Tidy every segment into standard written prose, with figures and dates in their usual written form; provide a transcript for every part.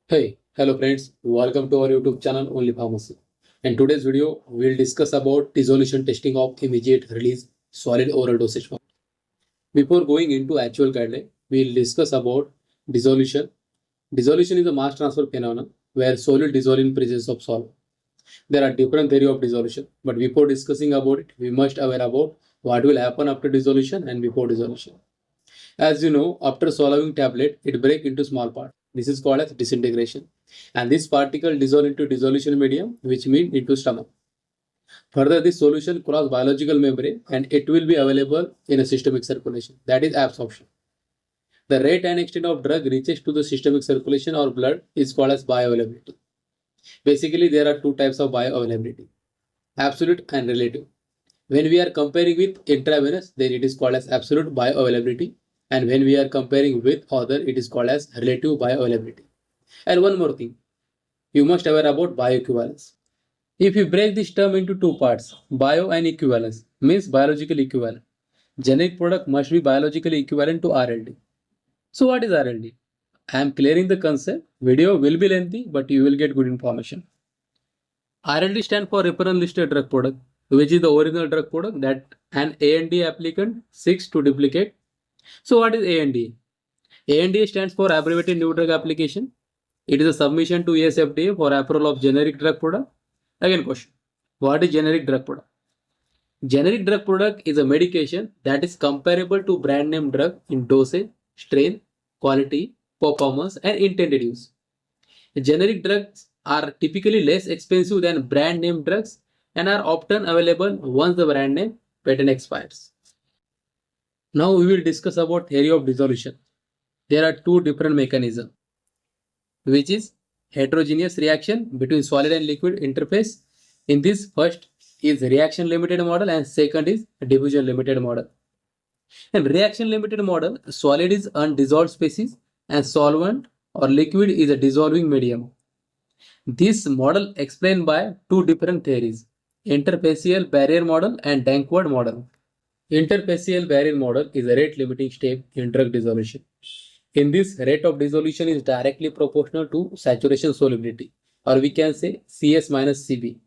Hey, hello friends, welcome to our YouTube channel Only Pharmacy. In today's video, we'll discuss about dissolution testing of immediate release solid oral dosage form. Before going into actual guideline, we'll discuss about dissolution. Dissolution is a mass transfer phenomenon where solid dissolve in presence of solvent. There are different theory of dissolution, but before discussing about it, we must aware about what will happen after dissolution and before dissolution. As you know, after swallowing tablet, it breaks into small parts. This is called as disintegration. And this particle dissolve into dissolution medium, which means into stomach. Further, this solution cross biological membrane and it will be available in a systemic circulation. That is absorption. The rate and extent of drug reaches to the systemic circulation or blood is called as bioavailability. Basically, there are two types of bioavailability, absolute and relative. When we are comparing with intravenous, then it is called as absolute bioavailability. And when we are comparing with other, it is called as relative bioavailability. And one more thing, you must aware about bioequivalence. If you break this term into two parts, bio and equivalence means biological equivalent. Generic product must be biologically equivalent to RLD. So what is RLD? I am clearing the concept. Video will be lengthy, but you will get good information. RLD stands for reference listed drug product, which is the original drug product that an ANDA applicant seeks to duplicate. So what is ANDA? ANDA stands for abbreviated new drug application. It is a submission to US FDA for approval of generic drug product. Again question, what is generic drug product? Generic drug product is a medication that is comparable to brand name drug in dosage, strength, quality, performance and intended use. Generic drugs are typically less expensive than brand name drugs and are often available once the brand name patent expires. Now we will discuss about theory of dissolution. There are two different mechanisms, which is heterogeneous reaction between solid and liquid interface. In this, first is reaction limited model and second is diffusion limited model. In reaction limited model, solid is undissolved species and solvent or liquid is a dissolving medium. This model explained by two different theories, interfacial barrier model and Dankward model. Interfacial barrier model is a rate limiting step in drug dissolution. In this, rate of dissolution is directly proportional to saturation solubility, or we can say CS minus CB,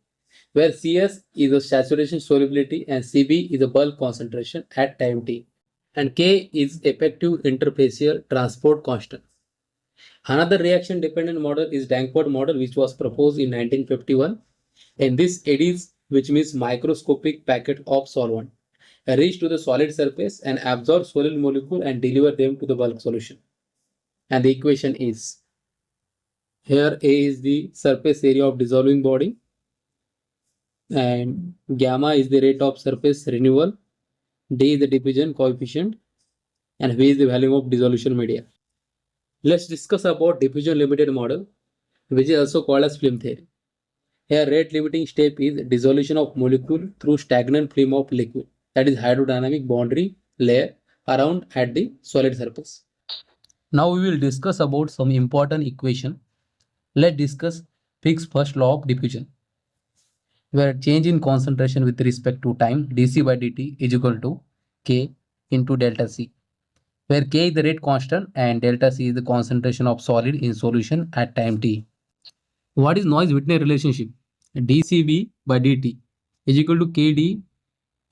where CS is a saturation solubility and CB is a bulk concentration at time t, and K is effective interfacial transport constant. Another reaction dependent model is Dankward model, which was proposed in 1951. In this, eddies, which means microscopic packet of solvent, reach to the solid surface and absorb solid molecule and deliver them to the bulk solution. And the equation is, here A is the surface area of dissolving body and gamma is the rate of surface renewal, D is the diffusion coefficient and V is the volume of dissolution media. Let's discuss about diffusion limited model, which is also called as film theory. Here rate limiting step is dissolution of molecule through stagnant film of liquid, that is hydrodynamic boundary layer around at the solid surface. Now we will discuss about some important equation. Let's discuss Fick's first law of diffusion, where change in concentration with respect to time dC by dt is equal to K into delta C, where K is the rate constant and delta C is the concentration of solid in solution at time t. What is noise-Whitney relationship? dCV by dt is equal to Kd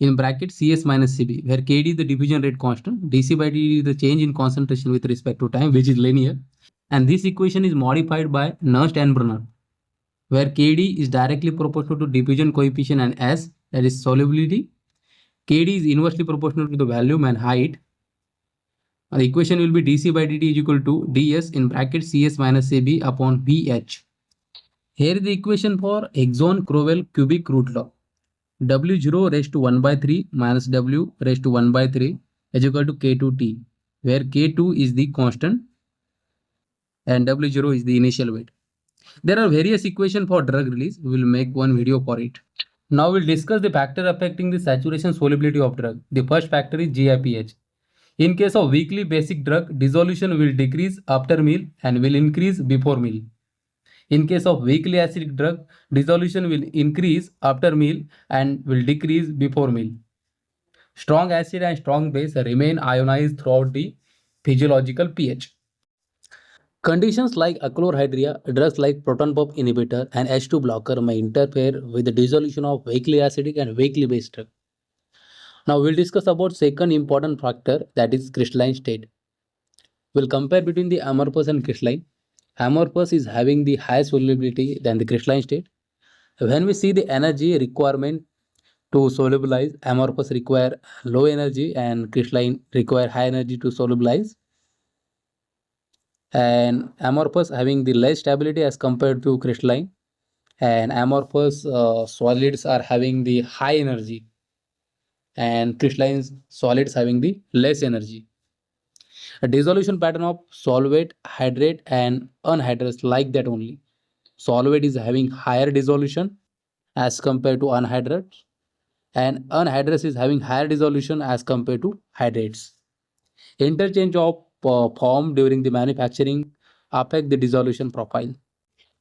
in bracket Cs minus Cb, where Kd is the diffusion rate constant, dC by dt is the change in concentration with respect to time, which is linear. And this equation is modified by Nernst and Brunner, where Kd is directly proportional to diffusion coefficient and S, that is solubility. Kd is inversely proportional to the volume and height. And the equation will be dC by dt is equal to ds in bracket Cs minus Cb upon Vh. Here is the equation for Exon-Crowell cubic root law. W0 raised to 1 by 3 minus W raised to 1 by 3 is equal to K2T, where K2 is the constant and W0 is the initial weight. There are various equations for drug release. We will make one video for it. Now we'll discuss the factor affecting the saturation solubility of drug. The first factor is GIPH. In case of weakly basic drug, dissolution will decrease after meal and will increase before meal. In case of weakly acidic drug, dissolution will increase after meal and will decrease before meal. Strong acid and strong base remain ionized throughout the physiological pH. Conditions like achlorhydria, drugs like proton pump inhibitor and H2 blocker may interfere with the dissolution of weakly acidic and weakly base drug. Now we'll discuss about second important factor, that is crystalline state. We'll compare between the amorphous and crystalline. Amorphous is having the high solubility than the crystalline state. When we see the energy requirement to solubilize, amorphous require low energy and crystalline require high energy to solubilize. And amorphous having the less stability as compared to crystalline, and amorphous solids are having the high energy and crystalline solids having the less energy. A dissolution pattern of solvate, hydrate and anhydrous like that only. Solvate is having higher dissolution as compared to anhydrous, and anhydrous is having higher dissolution as compared to hydrates. Interchange of form during the manufacturing affect the dissolution profile.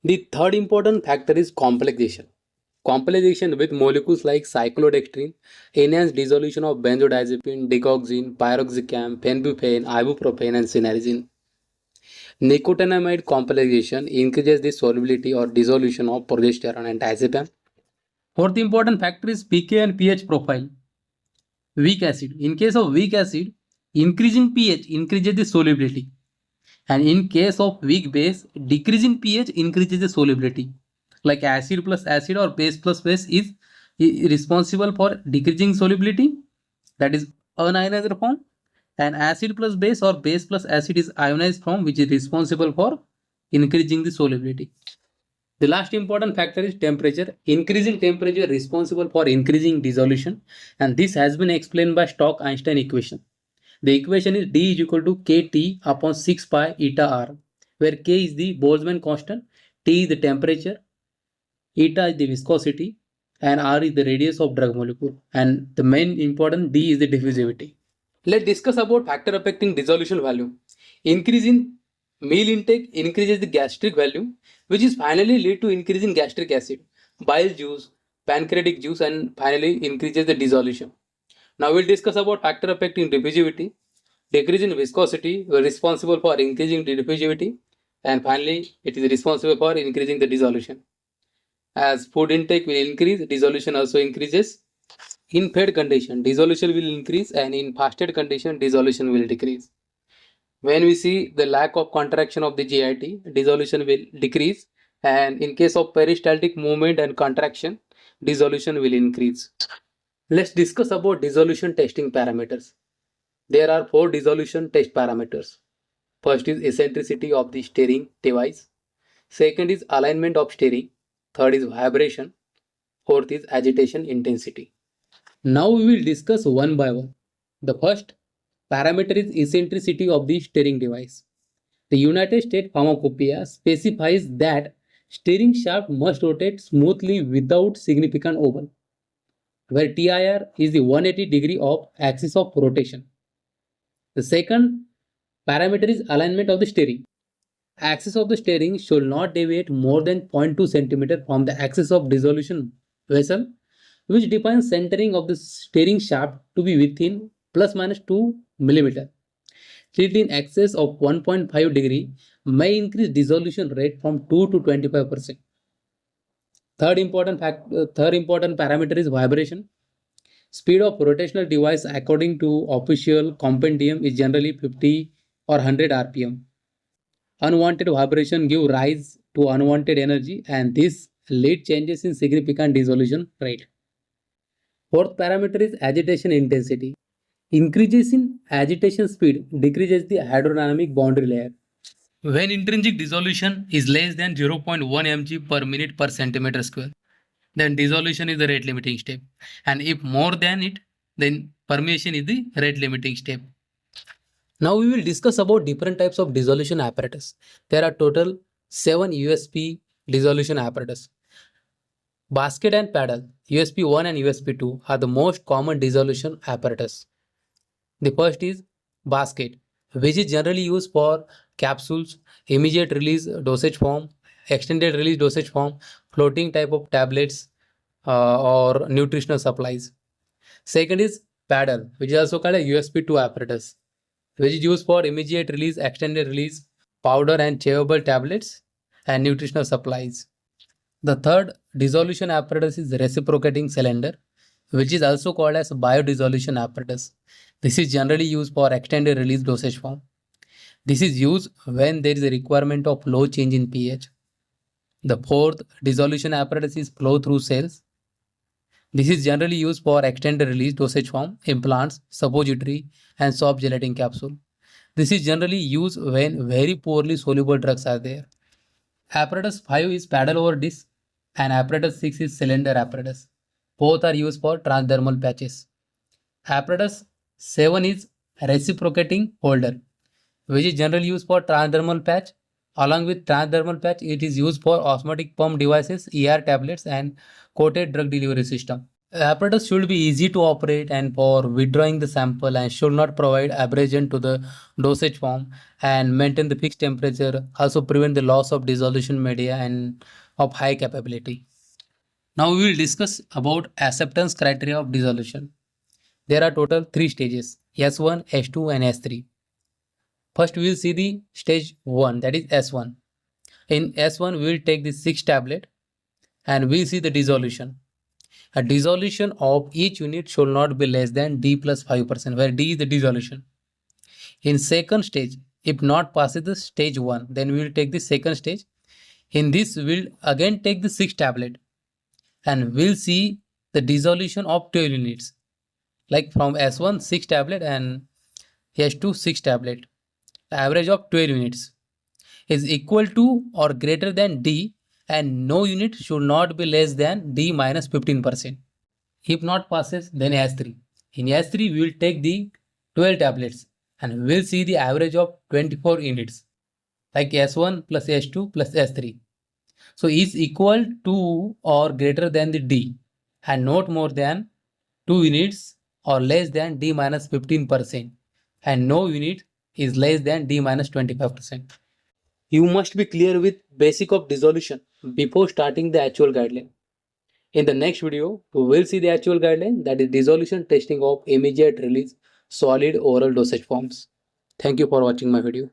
The third important factor is complexation. Complexation with molecules like cyclodextrin enhance dissolution of benzodiazepine, digoxin, pyroxicam, phenbutane, ibuprofen, and cinnarizine. Nicotinamide complexation increases the solubility or dissolution of progesterone and diazepam. Fourth important factor is pK and pH profile. Weak acid. In case of weak acid, increasing pH increases the solubility. And in case of weak base, decreasing pH increases the solubility. Like acid plus acid or base plus base is responsible for decreasing solubility, that is unionized form, and acid plus base or base plus acid is ionized form, which is responsible for increasing the solubility. The last important factor is temperature. Increasing temperature is responsible for increasing dissolution, and this has been explained by Stoke-Einstein equation. The equation is D is equal to Kt upon 6 pi eta R, where K is the Boltzmann constant, T is the temperature, eta is the viscosity, and R is the radius of drug molecule, and the main important D is the diffusivity. Let's discuss about factor affecting dissolution value. Increase in meal intake increases the gastric value, which is finally lead to increase in gastric acid, bile juice, pancreatic juice, and finally increases the dissolution. Now we'll discuss about factor affecting diffusivity. Decrease in viscosity is responsible for increasing the diffusivity, and finally it is responsible for increasing the dissolution. As food intake will increase, dissolution also increases. In fed condition, dissolution will increase, and in fasted condition, dissolution will decrease. When we see the lack of contraction of the GIT, dissolution will decrease, and in case of peristaltic movement and contraction, dissolution will increase. Let's discuss about dissolution testing parameters. There are 4 dissolution test parameters. First is eccentricity of the stirring device. Second is alignment of stirring. Third is vibration. Fourth is agitation intensity. Now we will discuss one by one. The first parameter is eccentricity of the stirring device. The United States Pharmacopoeia specifies that stirring shaft must rotate smoothly without significant oval, where TIR is the 180 degree of axis of rotation. The second parameter is alignment of the steering. Axis of the steering should not deviate more than 0.2 cm from the axis of dissolution vessel, which defines centering of the steering shaft to be within plus minus 2 mm. Tilt in excess of 1.5 degree may increase dissolution rate from 2 to 25%. Third important parameter is vibration. Speed of rotational device according to official compendium is generally 50 or 100 rpm. Unwanted vibration give rise to unwanted energy, and this lead changes in significant dissolution rate. Fourth parameter is agitation intensity. Increases in agitation speed decreases the hydrodynamic boundary layer. When intrinsic dissolution is less than 0.1 mg per minute per centimeter square, then dissolution is the rate limiting step, and if more than it, then permeation is the rate limiting step. Now we will discuss about different types of dissolution apparatus. There are total 7 USP dissolution apparatus. Basket and paddle, USP 1 and USP 2 are the most common dissolution apparatus. The first is basket, which is generally used for capsules, immediate release dosage form, extended release dosage form, floating type of tablets, or nutritional supplies. Second is paddle, which is also called a USP2 apparatus, which is used for immediate release, extended release, powder and chewable tablets, and nutritional supplies. The third dissolution apparatus is reciprocating cylinder, which is also called as biodissolution apparatus. This is generally used for extended release dosage form. This is used when there is a requirement of low change in pH. The fourth dissolution apparatus is flow through cells. This is generally used for extended release dosage form, implants, suppository, and soft gelatin capsule. This is generally used when very poorly soluble drugs are there. Apparatus 5 is paddle over disc and apparatus 6 is cylinder apparatus. Both are used for transdermal patches. Apparatus 7 is reciprocating holder, which is generally used for transdermal patch. Along with transdermal patch, it is used for osmotic pump devices, ER tablets, and coated drug delivery system. The apparatus should be easy to operate and for withdrawing the sample and should not provide abrasion to the dosage form and maintain the fixed temperature, also prevent the loss of dissolution media and of high capability. Now we will discuss about acceptance criteria of dissolution. There are total 3 stages, S1, S2 and S3. First we will see the stage 1, that is S1. In S1 we will take the 6 tablet and we will see the dissolution. A dissolution of each unit should not be less than D plus 5%, where D is the dissolution. In second stage, if not passes the stage 1, then we will take the second stage. In this, we will again take the 6 tablet and we will see the dissolution of 12 units. Like from S1, 6 tablet and S2, 6 tablet. The average of 12 units is equal to or greater than D, and no unit should not be less than D minus 15%. If not passes, then S3. In S3, we will take the 12 tablets and we will see the average of 24 units, like S1 plus S2 plus S3. So is equal to or greater than the D and not more than 2 units or less than D minus 15%, and no unit is less than D minus 25%. You must be clear with basic of dissolution before starting the actual guideline. In the next video, we will see the actual guideline, that is dissolution testing of immediate release solid oral dosage forms. Thank you for watching my video.